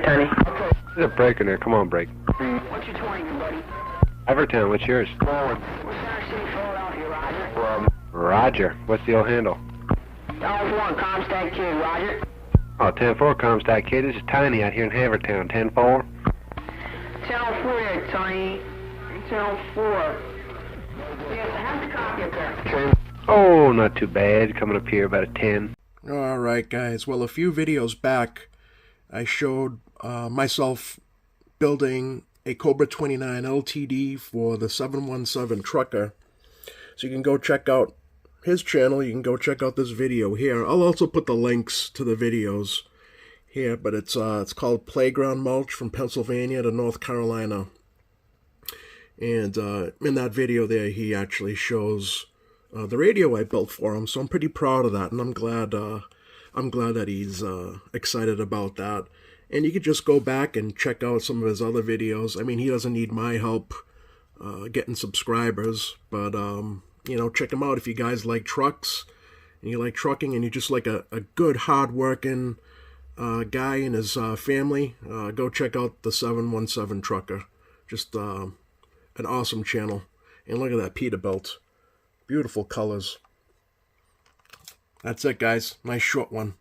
Tony. There's a break in there. Come on, break. What's your 20, buddy? Everton, what's yours? Forward. What's Center City, Philadelphia, Roger? Roger. What's the old handle? Dollar 1, Comstock Kid, Roger. Oh, 10-4 Comstock Kid. This is Tiny out here in Havertown. 10-4. 10-4 there, Tony. 10-4. Yes, I have the copy up there. Oh, not too bad. Coming up here about a 10. Alright guys, well a few videos back I showed myself building a Cobra 29 LTD for the 717 trucker. So you can go check out his channel, you can go check out this video here. I'll also put the links to the videos here, but it's called Playground Mulch from Pennsylvania to North Carolina. And in that video there he actually shows the radio I built for him, so I'm pretty proud of that, and I'm glad that he's excited about that. And you could just go back and check out some of his other videos. I mean, he doesn't need my help getting subscribers, but you know, check him out if you guys like trucks and you like trucking and you just like a good hard-working guy and his family. Go check out the 717 Trucker. Just an awesome channel. And look at that Peterbilt. Beautiful colors. That's it, guys. Nice short one.